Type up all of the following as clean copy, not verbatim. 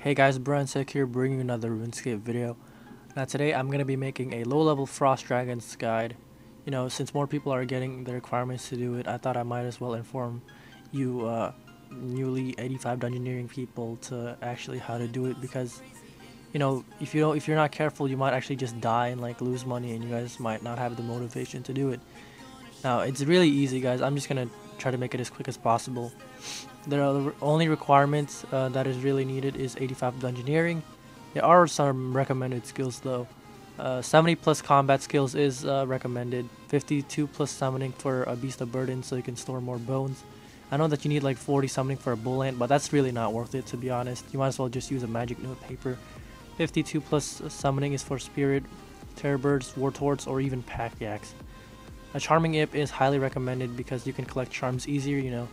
Hey guys, Runescape here, bringing you another Runescape video. Now today I'm going to be making a low-level Frost Dragons guide. You know, since more people are getting the requirements to do it, I thought I might as well inform you newly 85 dungeoneering people to actually how to do it, because you know, if you're not careful, you might actually just die and like lose money, and you guys might not have the motivation to do it. Now it's really easy, guys. I'm just gonna try to make it as quick as possible. There are the only requirements that is really needed is 85 dungeoneering. There are some recommended skills though. 70 plus combat skills is recommended. 52 plus summoning for a beast of burden so you can store more bones. I know that you need like 40 summoning for a bull ant, but that's really not worth it, to be honest. You might as well just use a magic note paper. 52 plus summoning is for spirit, terror birds, wartorts, or even pack yaks. A charming imp is highly recommended because you can collect charms easier, you know.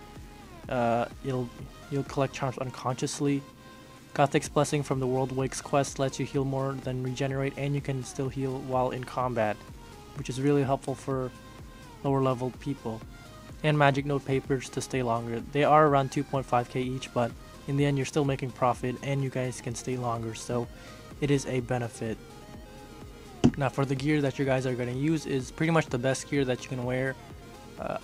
You'll collect charms unconsciously. Gothic's Blessing from the World Wakes quest lets you heal more than regenerate, and you can still heal while in combat, which is really helpful for lower level people. And magic note papers to stay longer. They are around 2.5k each, but in the end you're still making profit and you guys can stay longer, so it is a benefit. Now for the gear that you guys are going to use is pretty much the best gear that you can wear.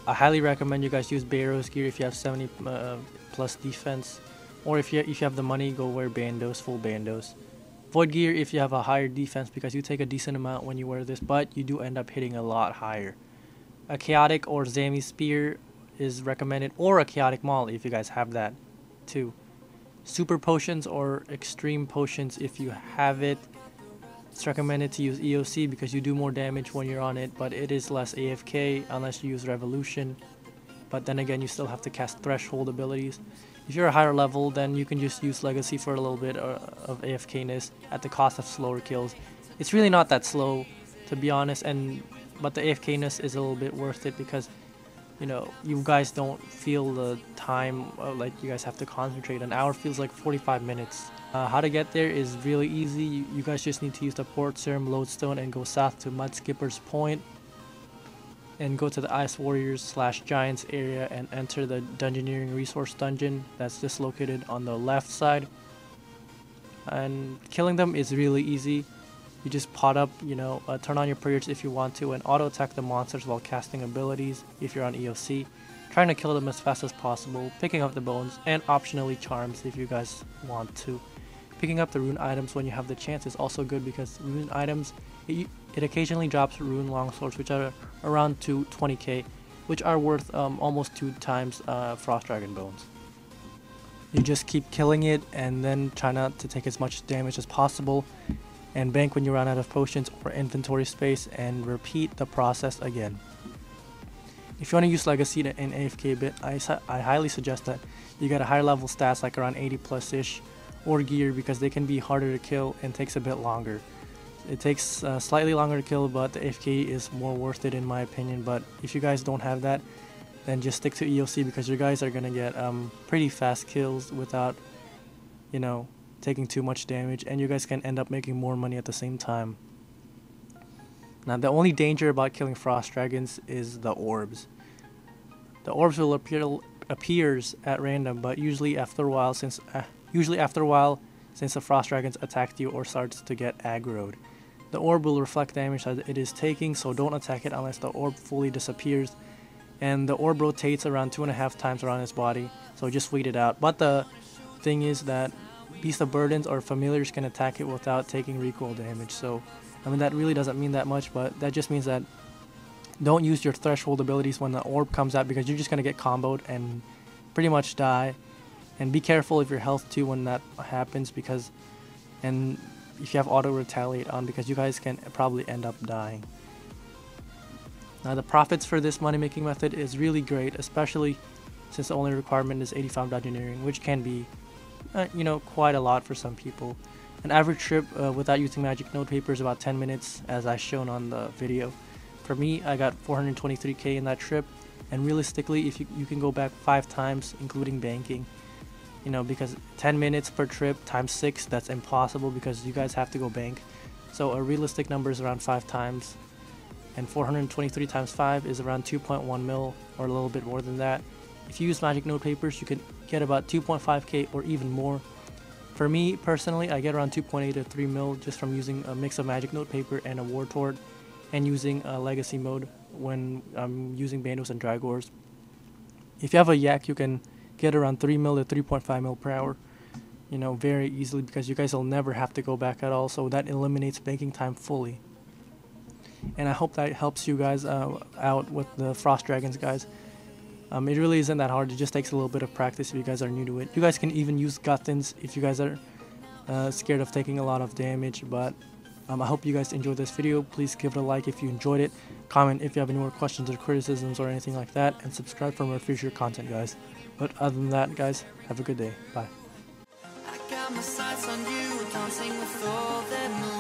I highly recommend you guys use Barrow's gear if you have 70 plus defense, or if you have the money, go wear bandos, full bandos. Void gear if you have a higher defense, because you take a decent amount when you wear this, but you do end up hitting a lot higher. A chaotic or Zami spear is recommended, or a chaotic maul if you guys have that too. Super potions or extreme potions if you have it. It's recommended to use EOC because you do more damage when you're on it, but it is less AFK unless you use Revolution. But then again, you still have to cast Threshold abilities. If you're a higher level, then you can just use Legacy for a little bit of AFK-ness at the cost of slower kills. It's really not that slow, to be honest, but the AFK-ness is a little bit worth it because, you know, you guys don't feel the time, like you guys have to concentrate. An hour feels like 45 minutes. How to get there is really easy. You guys just need to use the Port Serum Lodestone and go south to Mudskipper's Point and go to the Ice Warriors / Giants area and enter the Dungeoneering Resource Dungeon that's just located on the left side. And killing them is really easy. You just pot up, you know, turn on your prayers if you want to, and auto attack the monsters while casting abilities if you're on EOC. Trying to kill them as fast as possible, picking up the bones, and optionally charms if you guys want to. Picking up the rune items when you have the chance is also good, because rune items, it occasionally drops rune longswords, which are around 20k, which are worth almost 2 times Frost Dragon bones. You just keep killing it and then try not to take as much damage as possible, and bank when you run out of potions or inventory space, and repeat the process again. If you want to use Legacy and AFK a bit, I highly suggest that you get a higher level stats like around 80 plus ish, or gear, because they can be harder to kill and takes a bit longer. It takes slightly longer to kill, but the AFK is more worth it in my opinion. But if you guys don't have that, then just stick to EOC, because your guys are gonna get pretty fast kills without, you know, taking too much damage, and you guys can end up making more money at the same time. Now the only danger about killing Frost Dragons is the orbs. The orbs will appears at random, but usually after a while, since the Frost Dragons attacked you or starts to get aggroed. The orb will reflect damage that it is taking, so don't attack it unless the orb fully disappears. And the orb rotates around 2.5 times around its body, so just wait it out. But the thing is that Beast of Burdens or Familiars can attack it without taking recoil damage, so I mean that really doesn't mean that much, but that just means that don't use your Threshold abilities when the orb comes out, because you're just going to get comboed and pretty much die. And be careful of your health too when that happens, and if you have auto retaliate on, because you guys can probably end up dying. Now the profits for this money making method is really great, especially since the only requirement is 85 dungeoneering, which can be you know, quite a lot for some people. An average trip without using magic note paper is about 10 minutes, as I shown on the video. For me, I got 423k in that trip, and realistically, if you can go back 5 times, including banking. You know, because 10 minutes per trip times 6, that's impossible, because you guys have to go bank. So a realistic number is around 5 times, and 423 times 5 is around 2.1 mil, or a little bit more than that. If you use magic note papers, you can get about 2.5k or even more. For me personally, I get around 2.8 to 3 mil just from using a mix of magic notepaper and a war tort, and using a legacy mode when I'm using Bandos and Dragors. If you have a yak, you can get around 3 mil to 3.5 mil per hour, you know, very easily, because you guys will never have to go back at all, so that eliminates banking time fully. And I hope that helps you guys out with the Frost Dragons, guys. It really isn't that hard. It just takes a little bit of practice if you guys are new to it. You guys can even use Guttins if you guys are scared of taking a lot of damage. But I hope you guys enjoyed this video. Please give it a like if you enjoyed it. Comment if you have any more questions or criticisms or anything like that. And subscribe for more future content, guys. But other than that, guys, have a good day. Bye. I got my sights on you, dancing with all that moon.